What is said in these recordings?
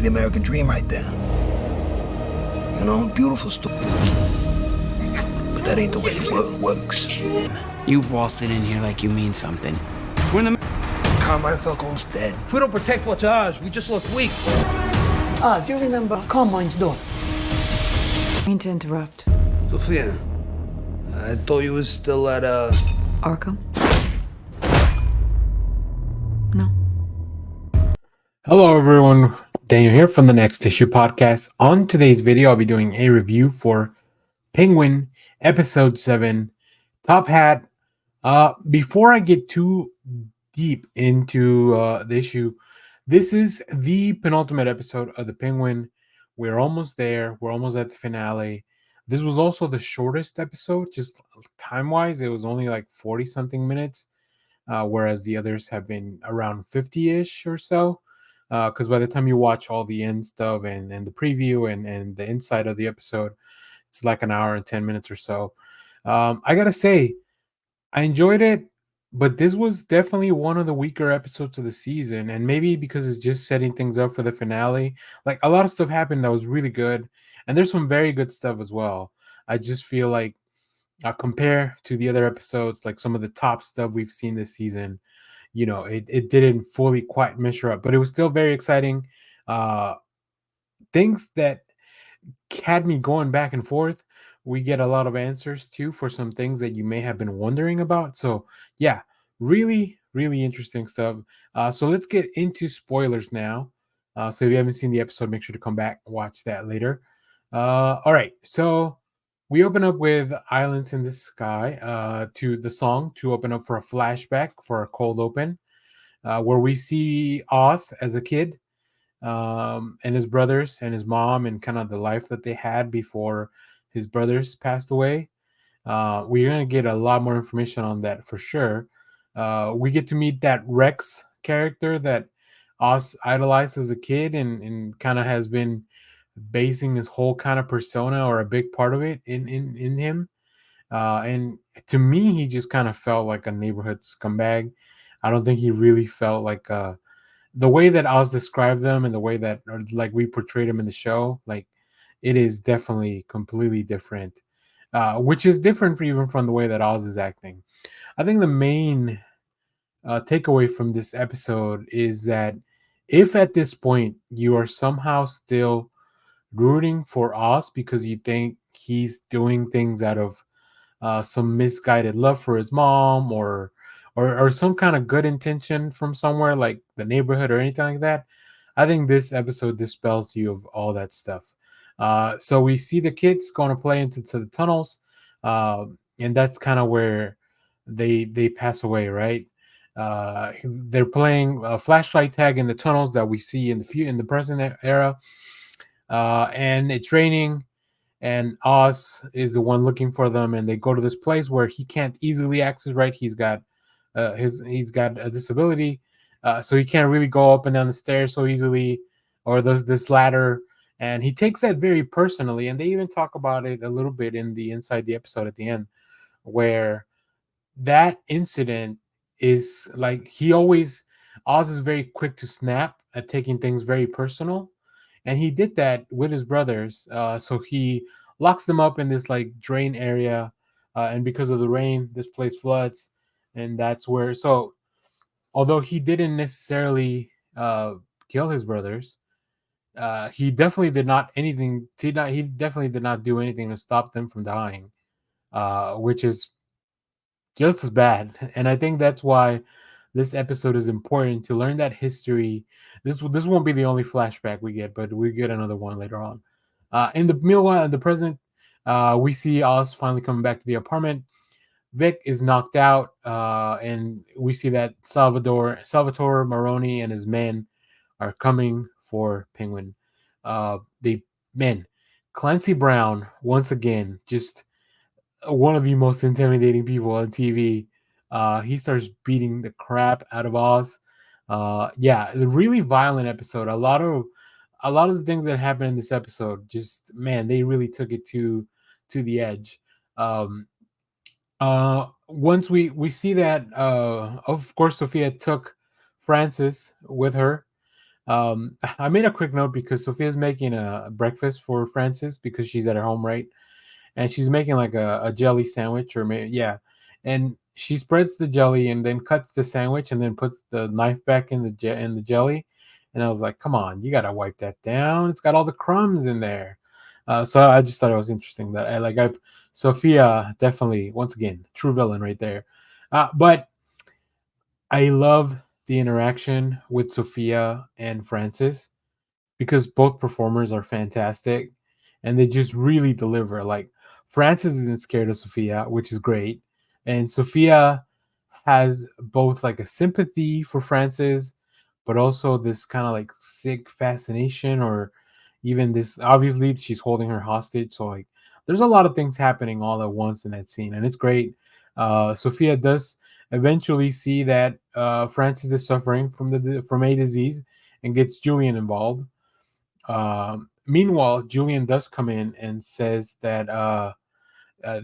the American dream right there. You know, beautiful story. But that ain't the way the world works. You waltzing in here like you mean something. We're in the... Carmichael's dead. If we don't protect what's ours, we just look weak. Do you remember Carmine's daughter? I mean to interrupt. Sophia, I thought you was still at, Arkham? No. Hello everyone, Daniel here from the Next Issue Podcast. On today's video, I'll be doing a review for Penguin Episode 7, Top Hat. Before I get too deep into the issue, this is the penultimate episode of the Penguin. We're almost there. We're almost at the finale. This was also the shortest episode, just time-wise. It was only like 40-something minutes, whereas the others have been around 50-ish or so. Because by the time you watch all the end stuff and the preview and the inside of the episode, it's like an hour and 10 minutes or so. I gotta say, I enjoyed it, but this was definitely one of the weaker episodes of the season, and maybe because it's just setting things up for the finale. Like, a lot of stuff happened that was really good, and there's some very good stuff as well. I just feel like, compared to the other episodes, like some of the top stuff we've seen this season, you know, it didn't fully quite measure up, but it was still very exciting. Things that had me going back and forth. We get a lot of answers too for some things that you may have been wondering about. So yeah, really, really interesting stuff. So let's get into spoilers now. So if you haven't seen the episode, make sure to come back and watch that later. All right, so we open up with Islands in the Sky, to the song to open up for a flashback for a cold open, where we see Oz as a kid, and his brothers and his mom and kind of the life that they had before his brothers passed away. We're going to get a lot more information on that for sure. We get to meet that Rex character that Oz idolized as a kid and kind of has been basing his whole kind of persona, or a big part of it, in him. And to me, he just kind of felt like a neighborhood scumbag. I don't think he really felt like the way that Oz described them and the way that, or like, we portrayed him in the show. Like, it is definitely completely different, which is different even from the way that Oz is acting. I think the main takeaway from this episode is that if at this point you are somehow still rooting for Oz because you think he's doing things out of some misguided love for his mom, or some kind of good intention from somewhere like the neighborhood or anything like that, I think this episode dispels you of all that stuff. So we see the kids going to play into the tunnels, and that's kind of where they pass away, right? They're playing flashlight tag in the tunnels that we see in the present era, and it's raining, and Oz is the one looking for them, and they go to this place where he can't easily access. Right, he's got a disability, so he can't really go up and down the stairs so easily, or this ladder. And he takes that very personally, and they even talk about it a little bit in the inside the episode at the end, where that incident is like, Oz is very quick to snap at taking things very personal, and he did that with his brothers. So he locks them up in this like drain area, and because of the rain, this place floods, and that's where. So although he didn't necessarily kill his brothers, he definitely did not anything. He definitely did not do anything to stop them from dying, which is just as bad. And I think that's why this episode is important, to learn that history. This won't be the only flashback we get, but we get another one later on. In the meanwhile, in the present, we see Oz finally coming back to the apartment. Vic is knocked out, and we see that Salvatore Maroni and his men are coming for Penguin. Clancy Brown, once again, just one of the most intimidating people on TV. He starts beating the crap out of Oz. Yeah, a really violent episode. A lot of the things that happened in this episode, just, man, they really took it to the edge. Once we see that, of course, Sophia took Francis with her, I made a quick note because Sophia's making a breakfast for Francis because she's at her home, right? And she's making like a jelly sandwich, or maybe, yeah. And she spreads the jelly and then cuts the sandwich and then puts the knife back in the jelly. And I was like, come on, you gotta wipe that down. It's got all the crumbs in there. So I just thought it was interesting that I Sophia definitely, once again, true villain right there. But I love the interaction with Sophia and Francis because both performers are fantastic and they just really deliver. Like Francis isn't scared of Sophia, which is great. And Sophia has both like a sympathy for Francis, but also this kind of like sick fascination, or even this, obviously she's holding her hostage. So like there's a lot of things happening all at once in that scene, and it's great. Sophia does eventually see that Francis is suffering from a disease and gets Julian involved. Meanwhile, Julian does come in and says that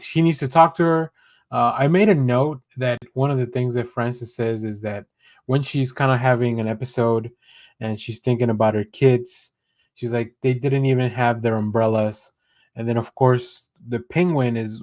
she needs to talk to her. I made a note that one of the things that Frances says is that when she's kind of having an episode and she's thinking about her kids, she's like, they didn't even have their umbrellas. And then, of course, the penguin is,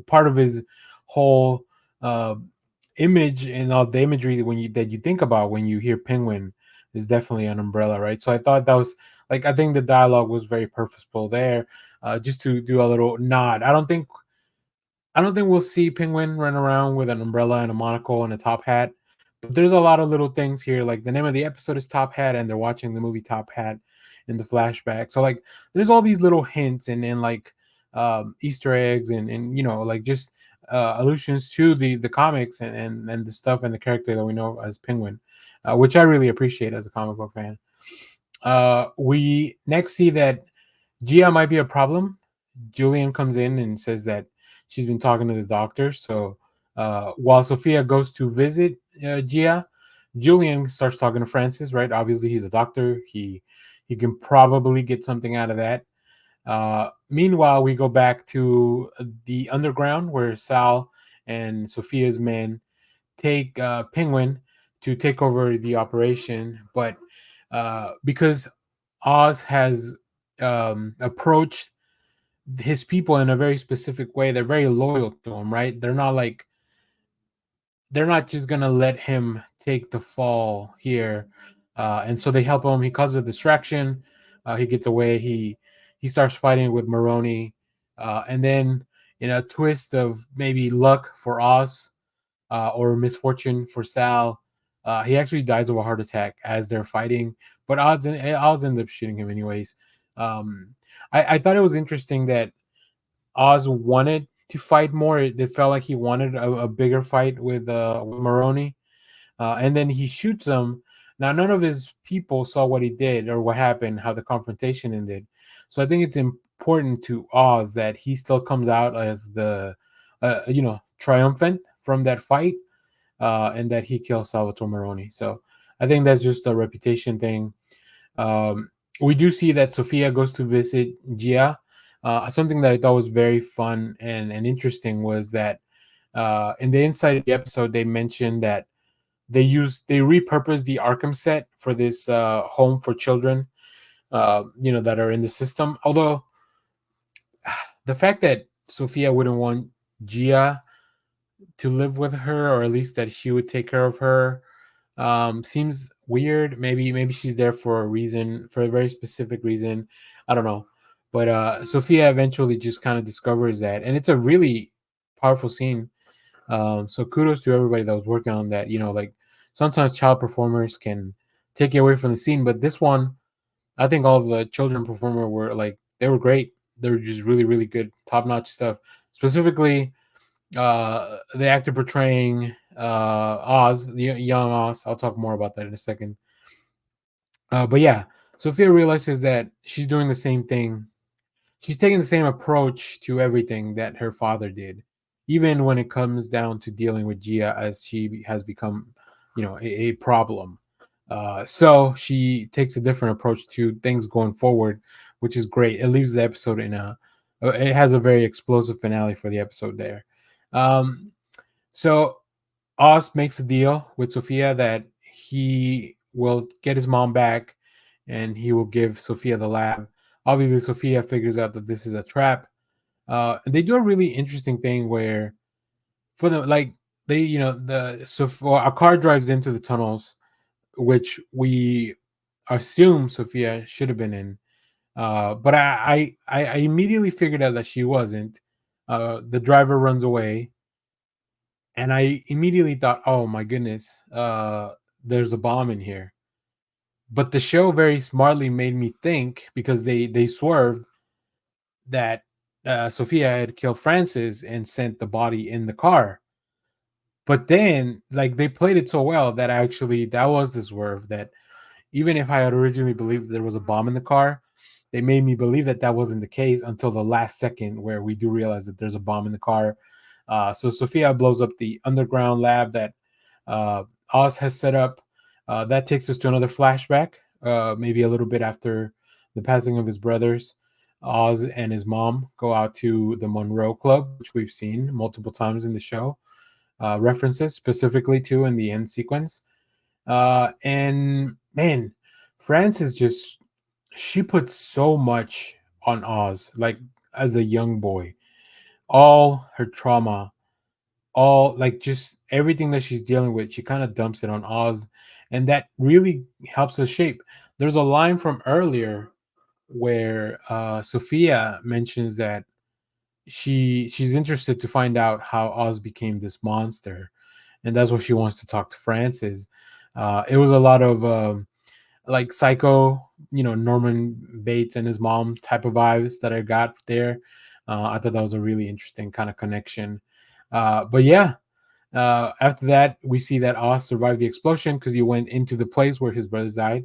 part of his whole uh, image and all the imagery that you think about when you hear penguin is definitely an umbrella, right? So I thought that was like, I think the dialogue was very purposeful there, just to do a little nod. I don't think we'll see Penguin run around with an umbrella and a monocle and a top hat. But there's a lot of little things here. Like the name of the episode is Top Hat, and they're watching the movie Top Hat in the flashback. So like there's all these little hints and like Easter eggs and like just allusions to the comics and the stuff and the character that we know as Penguin, which I really appreciate as a comic book fan. We next see that Gia might be a problem. Julian comes in and says that she's been talking to the doctor. So while Sophia goes to visit Gia, Julian starts talking to Francis. Right? Obviously, he's a doctor. He can probably get something out of that. Meanwhile, we go back to the underground where Sal and Sophia's men take Penguin to take over the operation, but because Oz has approached his people in a very specific way, they're very loyal to him, right? They're not just gonna let him take the fall here, and so they help him. He causes a distraction. He gets away. He starts fighting with Maroni, and then in a twist of maybe luck for Oz, or misfortune for Sal, he actually dies of a heart attack as they're fighting. But Oz ends up shooting him anyways. I thought it was interesting that Oz wanted to fight more. It felt like he wanted a bigger fight with Maroni, and then he shoots him. Now, none of his people saw what he did or what happened, how the confrontation ended. So I think it's important to Oz that he still comes out as the, triumphant from that fight, and that he kills Salvatore Maroni. So I think that's just a reputation thing. We do see that Sophia goes to visit Gia. Something that I thought was very fun and interesting was that in the inside of the episode, they mentioned that they repurposed the Arkham set for this home for children, that are in the system. Although the fact that Sophia wouldn't want Gia to live with her, or at least that she would take care of her, seems weird. Maybe she's there for a reason, for a very specific reason. I don't know. But Sophia eventually just kind of discovers that, and it's a really powerful scene. So kudos to everybody that was working on that. Like sometimes child performers can take you away from the scene, but this one, I think all the children performer were like, they were great. They were just really, really good, top notch stuff. Specifically, the actor portraying Oz, the young Oz. I'll talk more about that in a second. But yeah, Sophia realizes that she's doing the same thing. She's taking the same approach to everything that her father did, even when it comes down to dealing with Gia, as she has become, a problem. So she takes a different approach to things going forward, which is great. It leaves the episode it has a very explosive finale for the episode there. So Oz makes a deal with Sophia that he will get his mom back, and he will give Sophia the lab. Obviously, Sophia figures out that this is a trap. And they do a really interesting thing where, for the like, they a car drives into the tunnels, which we assume Sophia should have been in. But I immediately figured out that she wasn't. The driver runs away, and I immediately thought, "Oh my goodness, there's a bomb in here." But the show very smartly made me think, because they swerved, that Sophia had killed Francis and sent the body in the car. But then, like, they played it so well that actually that was the swerve. That even if I had originally believed there was a bomb in the car, they made me believe that that wasn't the case until the last second, where we do realize that there's a bomb in the car. So Sophia blows up the underground lab that Oz has set up. That takes us to another flashback, maybe a little bit after the passing of his brothers. Oz and his mom go out to the Monroe Club, which we've seen multiple times in the show. References specifically to in the end sequence. And man, Frances just, she puts so much on Oz, like as a young boy. All her trauma, all, like, just everything that she's dealing with, she kind of dumps it on Oz. And that really helps us shape. There's a line from earlier where Sophia mentions that she's interested to find out how Oz became this monster, and that's what she wants to talk to Francis. It was a lot of like Psycho, Norman Bates and his mom type of vibes that I got there. I thought that was a really interesting kind of connection. But yeah, after that, we see that Oz survived the explosion because he went into the place where his brothers died,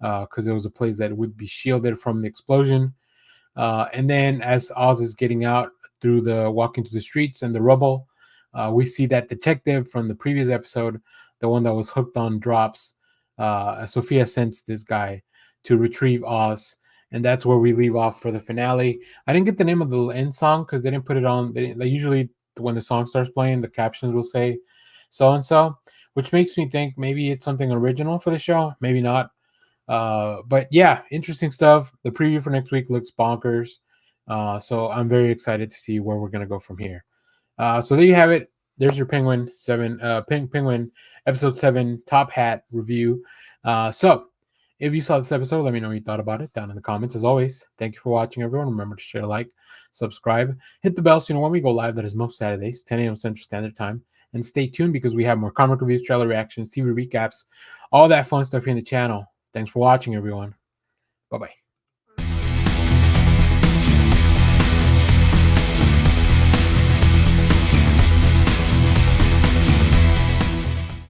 because it was a place that would be shielded from the explosion. And then as Oz is getting out through the walking through the streets and the rubble, we see that detective from the previous episode, the one that was hooked on drops. Sophia sends this guy to retrieve Oz, and that's where we leave off for the finale. I didn't get the name of the end song because they didn't put it on. They usually, when the song starts playing, the captions will say so and so, which makes me think maybe it's something original for the show, maybe not. But yeah, interesting stuff. The preview for next week looks bonkers. So I'm very excited to see where we're gonna go from here. So there you have it. There's your Penguin episode 7 top hat review. So if you saw this episode, let me know what you thought about it down in the comments. As always, thank you for watching, everyone. Remember to share, like, subscribe, hit the bell so you know when we go live. That is most Saturdays, 10 a.m. Central Standard Time. And stay tuned because we have more comic reviews, trailer reactions, TV recaps, all that fun stuff here in the channel. Thanks for watching, everyone. Bye-bye.